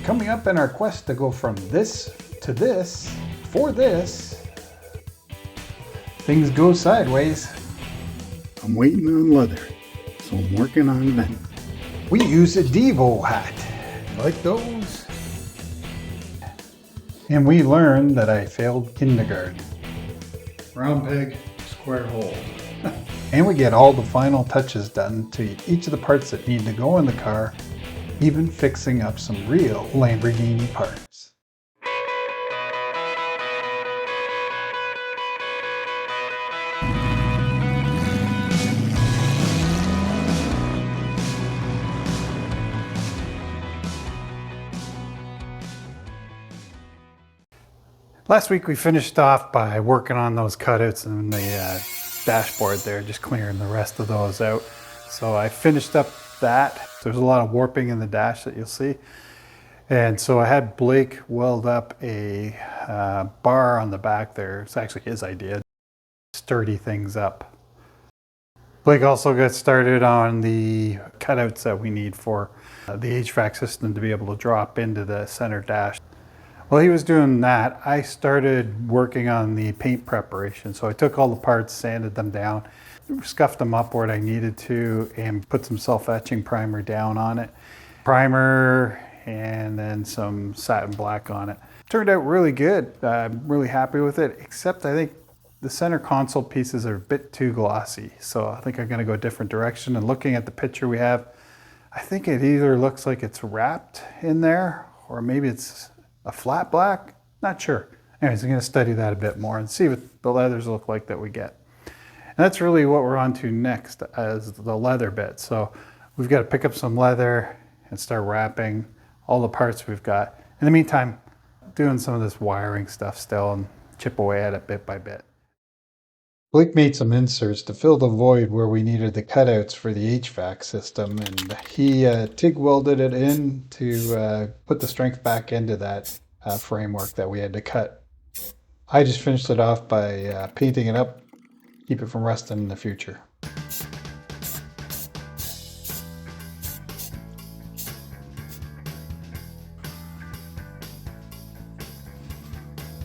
Coming up in our quest to go from this to this, for this, things go sideways. I'm waiting on leather, so I'm working on vent. We use a Devo hat, like those. And we learned that I failed kindergarten. Round peg, square hole. And we get all the final touches done to each of the parts that need to go in the car, even fixing up some real Lamborghini parts. Last week we finished off by working on those cutouts and the dashboard there, just clearing the rest of those out. So I finished up that. There's a lot of warping in the dash that you'll see. And so I had Blake weld up a bar on the back there. It's actually his idea, sturdy things up. Blake also got started on the cutouts that we need for the HVAC system to be able to drop into the center dash. While he was doing that, I started working on the paint preparation. So I took all the parts, sanded them down, scuffed them up where I needed to, and put some self-etching primer down on it. Primer and then some satin black on it. Turned out really good. I'm really happy with it, except I think the center console pieces are a bit too glossy. So I think I'm gonna go a different direction. And looking at the picture we have, I think it either looks like it's wrapped in there, or maybe it's a flat black, not sure. Anyways, I'm gonna study that a bit more and see what the leathers look like that we get. And that's really what we're on to next as the leather bit. So we've got to pick up some leather and start wrapping all the parts we've got. In the meantime, doing some of this wiring stuff still and chip away at it bit by bit. Blake made some inserts to fill the void where we needed the cutouts for the HVAC system, and he TIG welded it in to put the strength back into that framework that we had to cut. I just finished it off by painting it up, keep it from rusting in the future.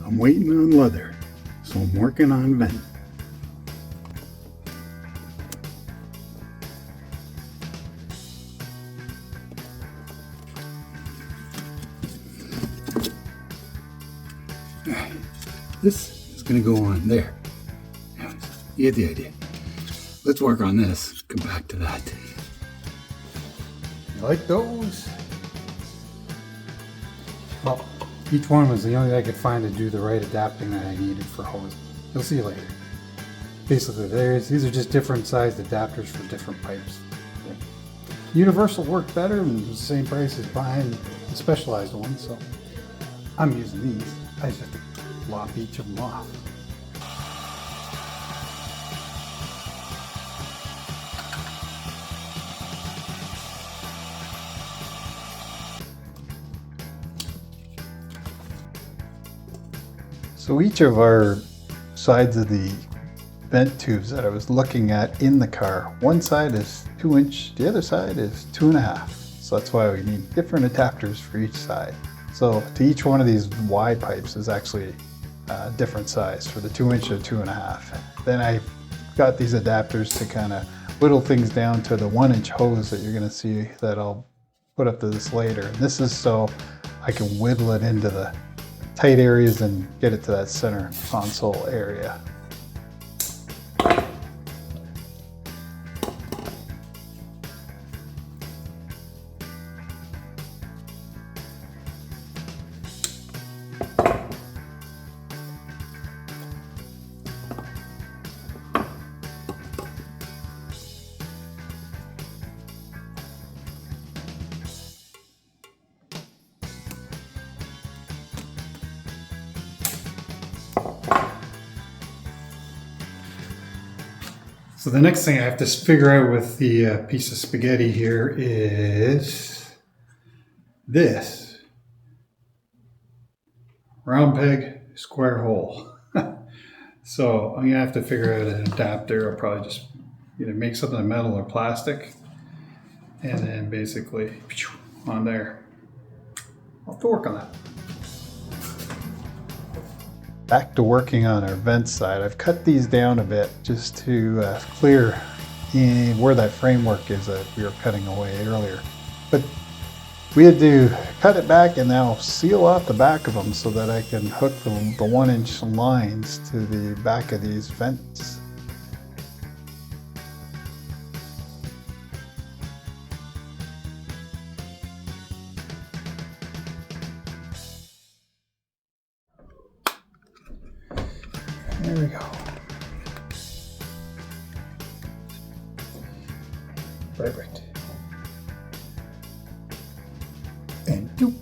I'm waiting on leather, so I'm working on vent. This is going to go on there. You get the idea. Let's work on this. Come back to that. You like those? Well, each one was the only I could find to do the right adapting that I needed for hose. You'll see later. Basically, these are just different sized adapters for different pipes. Universal work better and the same price as buying the specialized ones, so I'm using these. I just have to lop each of them off. So each of our sides of the vent tubes that I was looking at in the car, one side is 2 inch, the other side is 2.5. So that's why we need different adapters for each side. So to each one of these Y pipes is actually a different size for the 2 inch or 2.5. Then I got these adapters to kind of whittle things down to the 1 inch hose that you're going to see that I'll put up to this later. And this is so I can whittle it into the tight areas and get it to that center console area. So the next thing I have to figure out with the piece of spaghetti here is this. Round peg, square hole. So I'm gonna have to figure out an adapter. I'll probably just either make something of metal or plastic and then basically on there. I'll have to work on that. Back to working on our vent side. I've cut these down a bit just to clear where that framework is that we were cutting away earlier. But we had to cut it back and now seal off the back of them so that I can hook the 1-inch lines to the back of these vents. There we go. Right. And doop.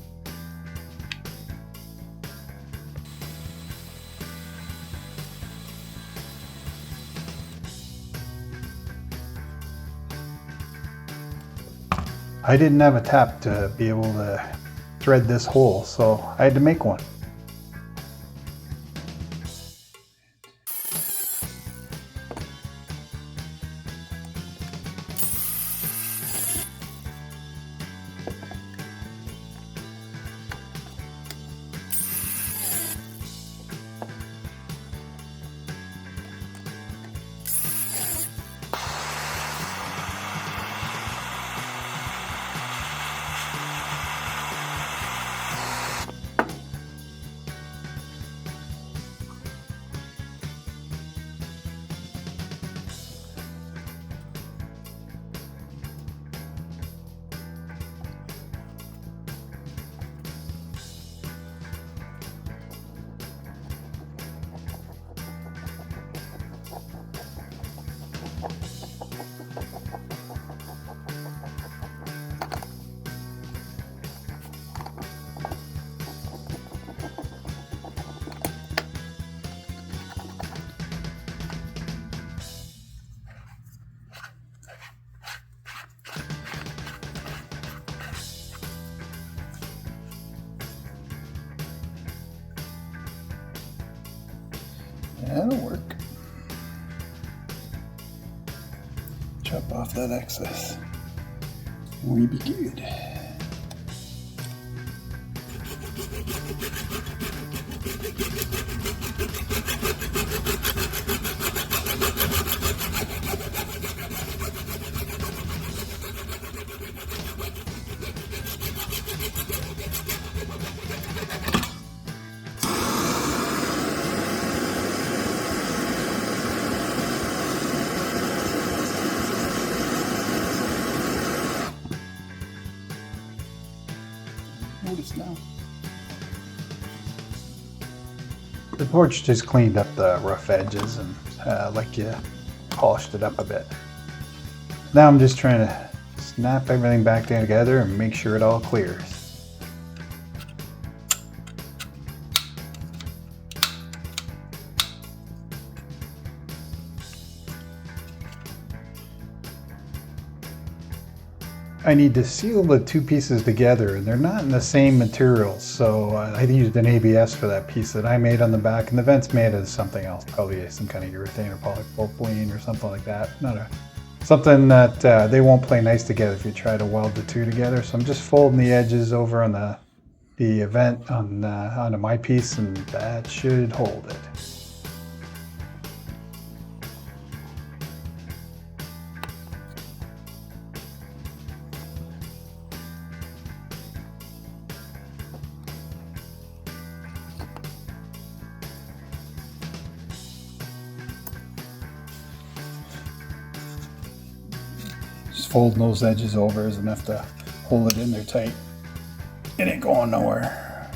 I didn't have a tap to be able to thread this hole, so I had to make one. That'll work. Chop off that excess. We be good. Notice now. The porch just cleaned up the rough edges and like you polished it up a bit. Now I'm just trying to snap everything back together and make sure it all clears. I need to seal the two pieces together, and they're not in the same materials, so I used an ABS for that piece that I made on the back, and the vent's made of something else, probably some kind of urethane or polypropylene or something like that. Something that they won't play nice together if you try to weld the two together. So I'm just folding the edges over on the vent onto my piece, and that should hold it. Just folding those edges over is enough to hold it in there tight. It ain't going nowhere.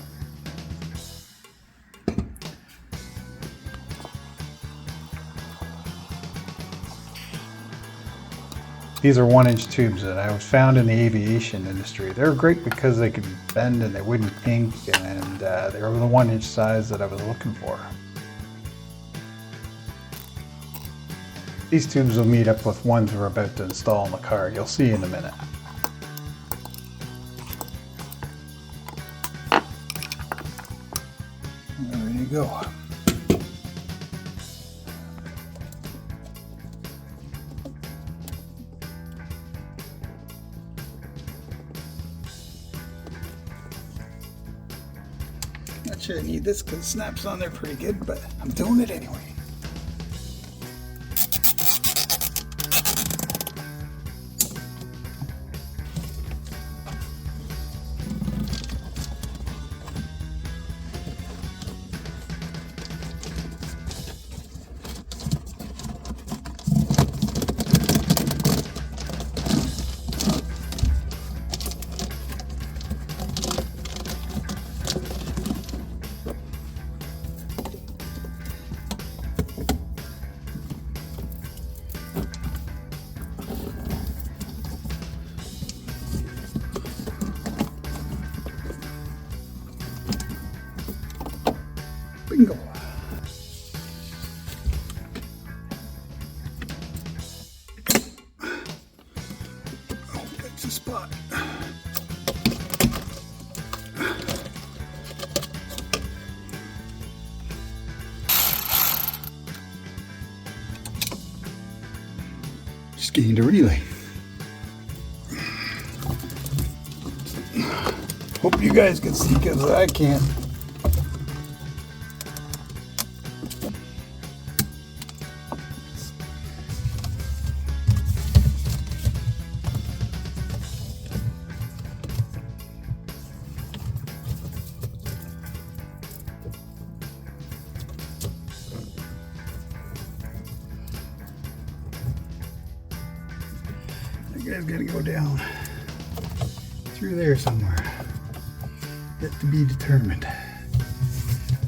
These are 1-inch tubes that I was found in the aviation industry. They're great because they could bend and they wouldn't kink, and they were the 1-inch size that I was looking for. These tubes will meet up with ones we're about to install in the car. You'll see in a minute. There you go. Not sure I need this because it snaps on there pretty good, but I'm doing it anyway. Bingo. Oh, that's a spot. Just gained a relay. Hope you guys can see because I can't. You guys gotta go down through there somewhere. Yet to be determined.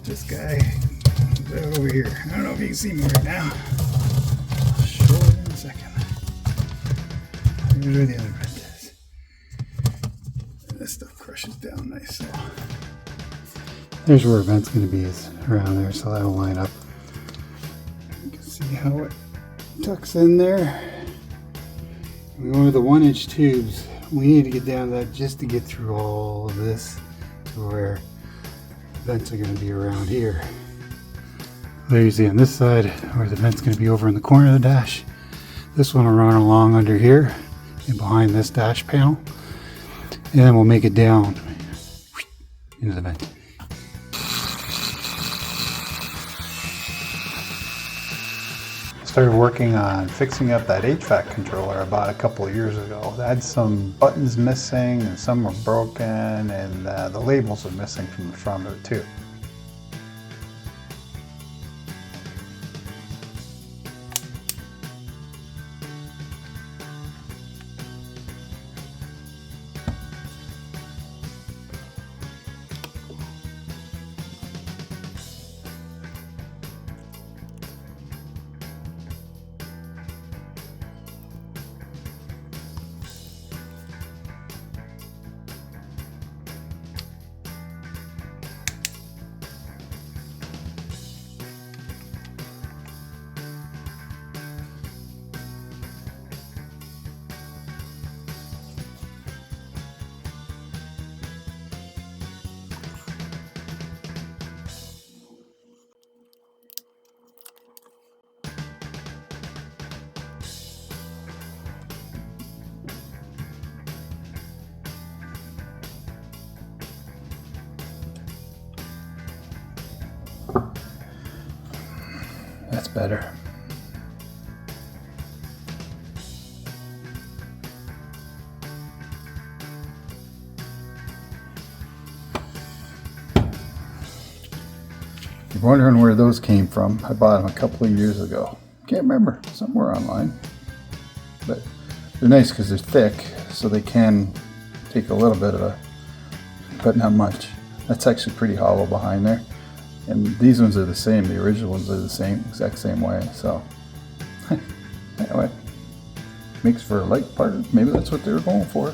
This guy is out over here. I don't know if you can see me right now. I'll show it in a second. Here's where the other vent is. And this stuff crushes down nice. So there's where a vent's gonna be, is around there, so that'll line up. You can see how it tucks in there. We go with the 1-inch tubes. We need to get down to that just to get through all of this to where vents are going to be around here. There you see on this side where the vent's going to be over in the corner of the dash. This one will run along under here and behind this dash panel. And then we'll make it down into the vent. Started working on fixing up that HVAC controller I bought a couple of years ago. It had some buttons missing and some were broken, and the labels are missing from the front of it too. That's better. If you're wondering where those came from, I bought them a couple of years ago. Can't remember, somewhere online. But they're nice because they're thick, so they can take a little bit of a, but not much. That's actually pretty hollow behind there. And these ones are the same, the original ones are the same, exact same way, so anyway, makes for a light part. Maybe that's what they were going for.